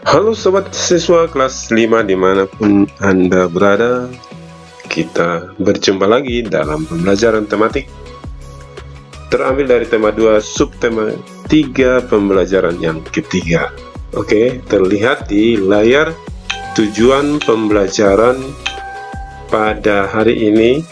Halo sobat siswa kelas 5 dimanapun Anda berada, kita berjumpa lagi dalam pembelajaran tematik terambil dari tema 2 subtema 3 pembelajaran yang ketiga. Oke, terlihat di layar tujuan pembelajaran pada hari ini.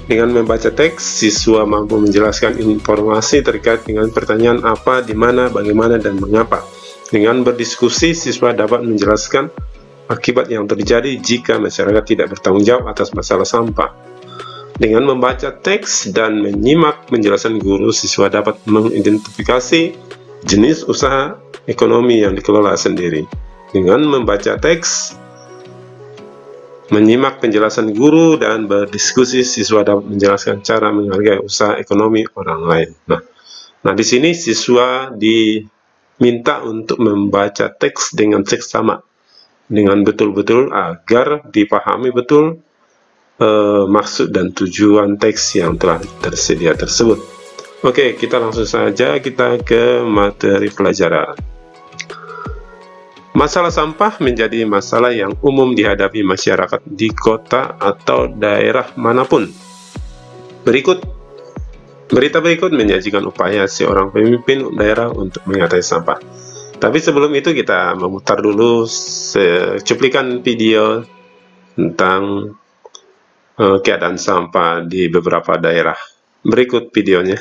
Dengan membaca teks, siswa mampu menjelaskan informasi terkait dengan pertanyaan apa, di mana, bagaimana, dan mengapa. Dengan berdiskusi, siswa dapat menjelaskan akibat yang terjadi jika masyarakat tidak bertanggung jawab atas masalah sampah. Dengan membaca teks dan menyimak penjelasan guru, siswa dapat mengidentifikasi jenis usaha ekonomi yang dikelola sendiri. Dengan membaca teks, menyimak penjelasan guru, dan berdiskusi, siswa dapat menjelaskan cara menghargai usaha ekonomi orang lain. Nah, di sini siswa diminta untuk membaca teks dengan seksama, dengan betul-betul agar dipahami betul maksud dan tujuan teks yang telah tersedia tersebut. Oke, kita langsung saja kita ke materi pelajaran. Masalah sampah menjadi masalah yang umum dihadapi masyarakat di kota atau daerah manapun. Berita berikut menyajikan upaya seorang pemimpin daerah untuk mengatasi sampah. Tapi sebelum itu kita memutar dulu cuplikan video tentang keadaan sampah di beberapa daerah. Berikut videonya.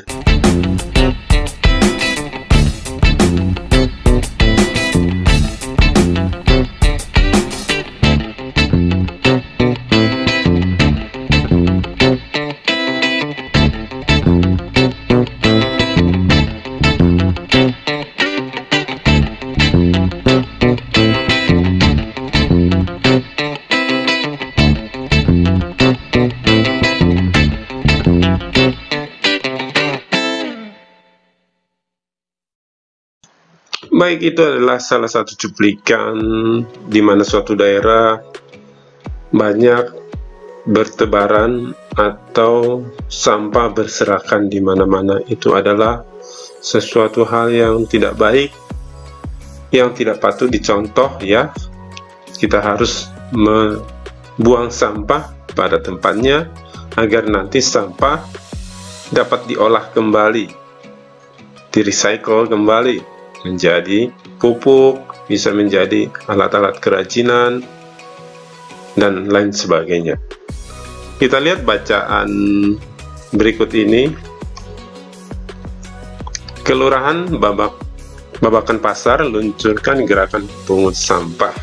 Baik, itu adalah salah satu cuplikan di mana suatu daerah banyak bertebaran atau sampah berserakan di mana-mana. Itu adalah sesuatu hal yang tidak baik, yang tidak patut dicontoh ya. Kita harus membuang sampah pada tempatnya agar nanti sampah dapat diolah kembali, di-recycle kembali menjadi pupuk, bisa menjadi alat-alat kerajinan, dan lain sebagainya. Kita lihat bacaan berikut ini. Kelurahan Babakan Pasar luncurkan gerakan pungut sampah.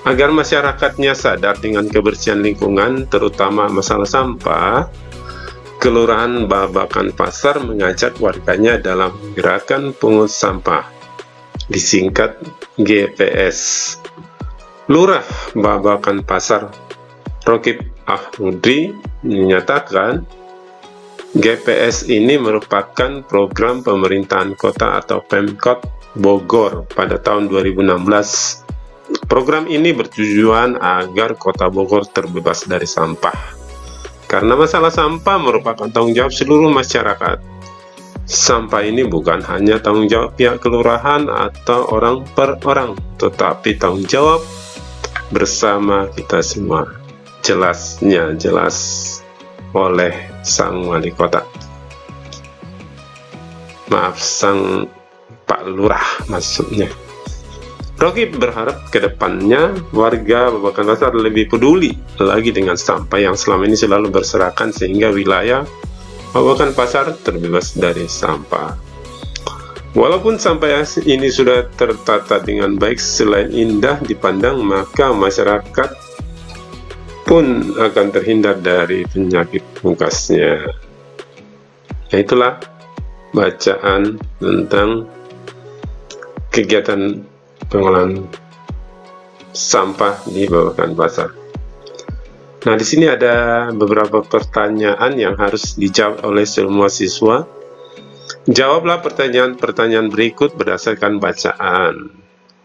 Agar masyarakatnya sadar dengan kebersihan lingkungan, terutama masalah sampah, Kelurahan Babakan Pasar mengajak warganya dalam gerakan pungut sampah, disingkat GPS. Lurah Babakan Pasar, Rokib Ahmudri, menyatakan GPS ini merupakan program pemerintahan kota atau Pemkot Bogor pada tahun 2016. Program ini bertujuan agar kota Bogor terbebas dari sampah. Karena masalah sampah merupakan tanggung jawab seluruh masyarakat. Sampah ini bukan hanya tanggung jawab pihak kelurahan atau orang per orang, tetapi tanggung jawab bersama kita semua. Jelas oleh sang wali kota. Maaf, sang Pak Lurah maksudnya. Rokib berharap ke depannya warga Babakan Pasar lebih peduli lagi dengan sampah yang selama ini selalu berserakan sehingga wilayah Babakan Pasar terbebas dari sampah. Walaupun sampah ini sudah tertata dengan baik, selain indah dipandang, maka masyarakat pun akan terhindar dari penyakit mukasnya. Itulah bacaan tentang kegiatan pengolahan sampah di Babakan Pasar. Nah, di sini ada beberapa pertanyaan yang harus dijawab oleh semua siswa. Jawablah pertanyaan-pertanyaan berikut berdasarkan bacaan.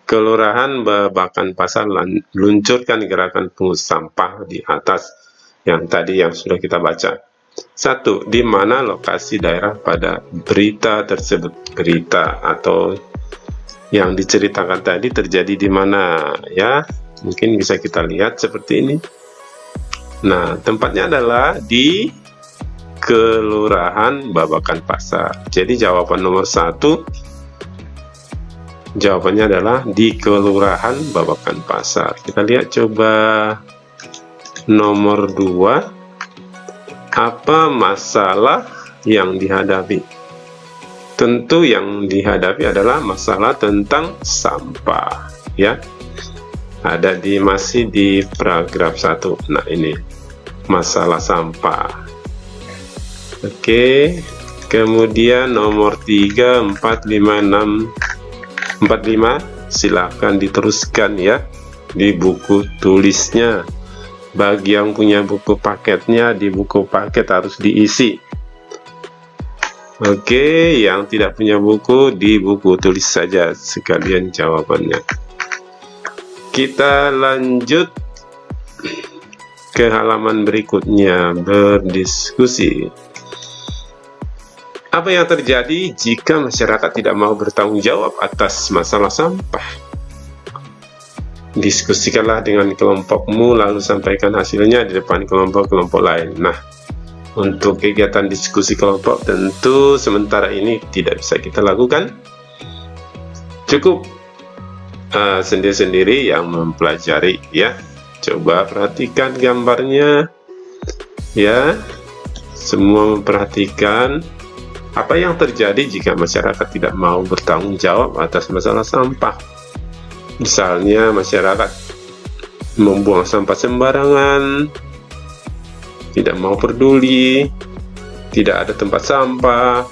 Kelurahan Babakan Pasar luncurkan gerakan pungut sampah di atas yang tadi yang sudah kita baca. 1. Di mana lokasi daerah pada berita tersebut? Berita atau yang diceritakan tadi terjadi di mana ya. Mungkin bisa kita lihat seperti ini. Nah, tempatnya adalah di Kelurahan Babakan Pasar. Jadi jawaban nomor 1 jawabannya adalah di Kelurahan Babakan Pasar. Kita lihat coba nomor 2. Apa masalah yang dihadapi? Tentu yang dihadapi adalah masalah tentang sampah ya. Masih di paragraf 1. Nah, ini masalah sampah. Oke. Kemudian nomor 3, 4, 5, 6, 45 silahkan diteruskan ya di buku tulisnya. Bagi yang punya buku paketnya, di buku paket harus diisi. Oke, yang tidak punya buku, di buku tulis saja sekalian jawabannya. Kita lanjut ke halaman berikutnya, berdiskusi. Apa yang terjadi jika masyarakat tidak mau bertanggung jawab atas masalah sampah? Diskusikanlah dengan kelompokmu, lalu sampaikan hasilnya di depan kelompok-kelompok lain. Nah, untuk kegiatan diskusi kelompok tentu sementara ini tidak bisa kita lakukan. Cukup sendiri-sendiri yang mempelajari ya. Coba perhatikan gambarnya ya. Semua memperhatikan apa yang terjadi jika masyarakat tidak mau bertanggung jawab atas masalah sampah. Misalnya masyarakat membuang sampah sembarangan, tidak mau peduli, tidak ada tempat sampah.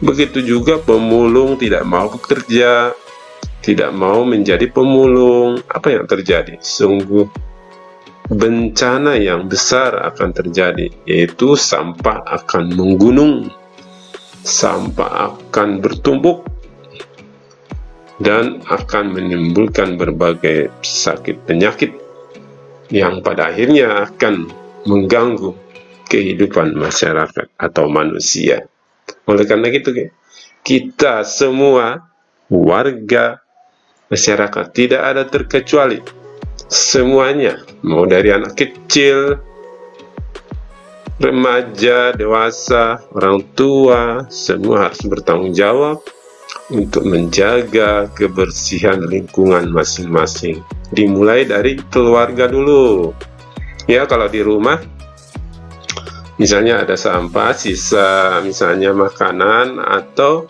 Begitu juga pemulung tidak mau bekerja, tidak mau menjadi pemulung. Apa yang terjadi? Sungguh bencana yang besar akan terjadi, yaitu sampah akan menggunung, sampah akan bertumpuk, dan akan menimbulkan berbagai sakit penyakit yang pada akhirnya akan mengganggu kehidupan masyarakat atau manusia. Oleh karena itu, kita semua warga masyarakat tidak ada terkecuali, semuanya, mau dari anak kecil, remaja, dewasa, orang tua, semua harus bertanggung jawab untuk menjaga kebersihan lingkungan masing-masing. Dimulai dari keluarga dulu. Ya, kalau di rumah misalnya ada sampah, sisa misalnya makanan atau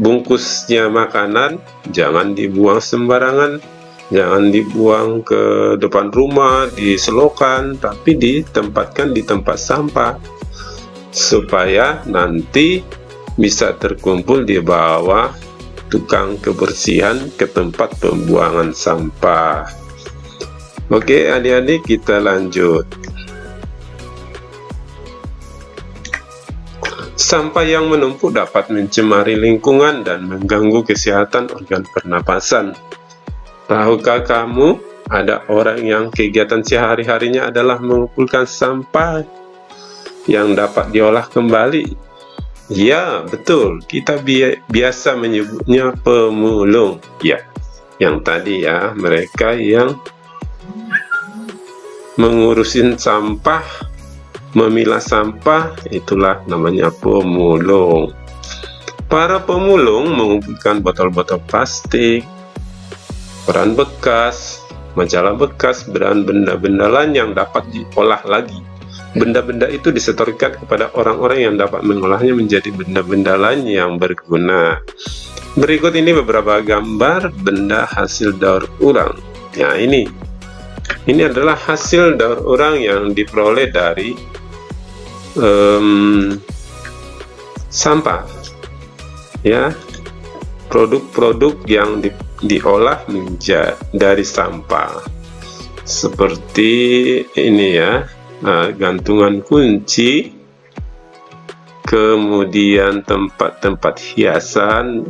bungkusnya makanan, jangan dibuang sembarangan, jangan dibuang ke depan rumah, di selokan, tapi ditempatkan di tempat sampah supaya nanti bisa terkumpul di bawah tukang kebersihan ke tempat pembuangan sampah. Oke adik-adik, kita lanjut. Sampah yang menumpuk dapat mencemari lingkungan dan mengganggu kesehatan organ pernapasan. Tahukah kamu ada orang yang kegiatan sehari-harinya adalah mengumpulkan sampah yang dapat diolah kembali? Ya, betul. Kita biasa menyebutnya pemulung. Ya, yang tadi ya, mereka yang mengurusin sampah, memilah sampah, itulah namanya pemulung. Para pemulung mengumpulkan botol-botol plastik, koran bekas, majalah bekas, dan benda-benda lain yang dapat diolah lagi. Benda-benda itu disetorkan kepada orang-orang yang dapat mengolahnya menjadi benda-benda lain yang berguna. Berikut ini beberapa gambar benda hasil daur ulang. Nah, ini adalah hasil daur ulang yang diperoleh dari sampah. Ya, produk-produk yang diolah menjadi dari sampah. Seperti ini ya. Gantungan kunci, kemudian tempat-tempat hiasan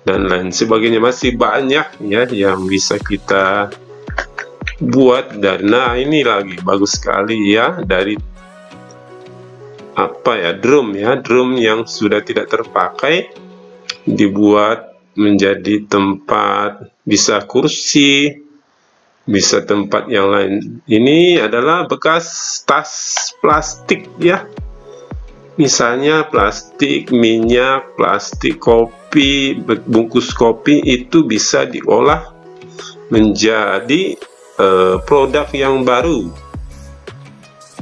dan lain sebagainya. Masih banyak ya yang bisa kita buat dari, nah ini lagi bagus sekali ya, dari apa ya, drum ya, drum yang sudah tidak terpakai dibuat menjadi tempat, bisa kursi, bisa tempat yang lain. Ini adalah bekas tas plastik ya. Misalnya plastik minyak, plastik kopi, bungkus kopi itu bisa diolah menjadi produk yang baru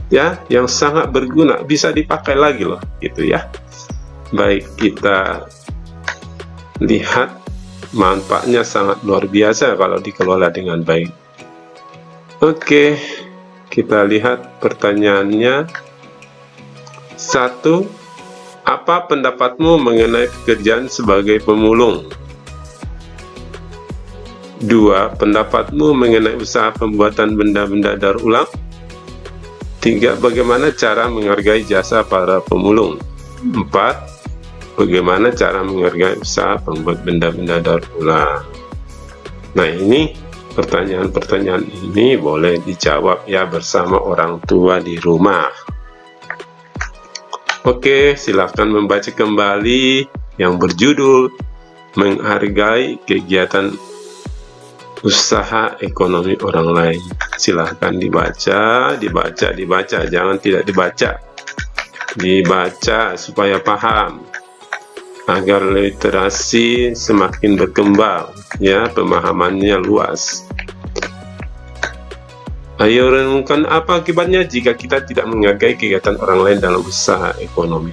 ya, yang sangat berguna, bisa dipakai lagi loh gitu ya. Baik, kita lihat manfaatnya sangat luar biasa kalau dikelola dengan baik. Oke, kita lihat pertanyaannya. 1. Apa pendapatmu mengenai pekerjaan sebagai pemulung? 2. Pendapatmu mengenai usaha pembuatan benda-benda daur ulang? 3. Bagaimana cara menghargai jasa para pemulung? 4. Bagaimana cara menghargai usaha pembuat benda-benda daur ulang? Nah, ini pertanyaan-pertanyaan ini boleh dijawab ya bersama orang tua di rumah. Oke, silakan membaca kembali yang berjudul Menghargai Kegiatan Usaha Ekonomi Orang Lain. Silahkan dibaca, jangan tidak dibaca. Dibaca supaya paham, agar literasi semakin berkembang, ya, pemahamannya luas. Ayo renungkan apa akibatnya jika kita tidak menghargai kegiatan orang lain dalam usaha ekonomi.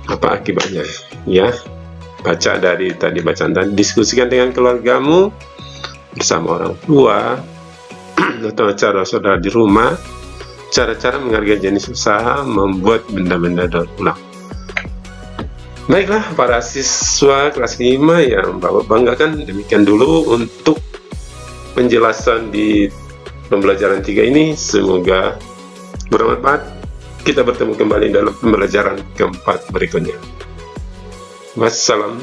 Apa akibatnya? Ya, baca dari tadi bacaan dan diskusikan dengan keluargamu bersama orang tua atau saudara di rumah. Cara-cara menghargai jenis usaha membuat benda-benda daur ulang. Baiklah para siswa kelas 5 yang Bapak banggakan, demikian dulu untuk penjelasan di pembelajaran 3 ini. Semoga bermanfaat. Kita bertemu kembali dalam pembelajaran keempat berikutnya. Wassalam.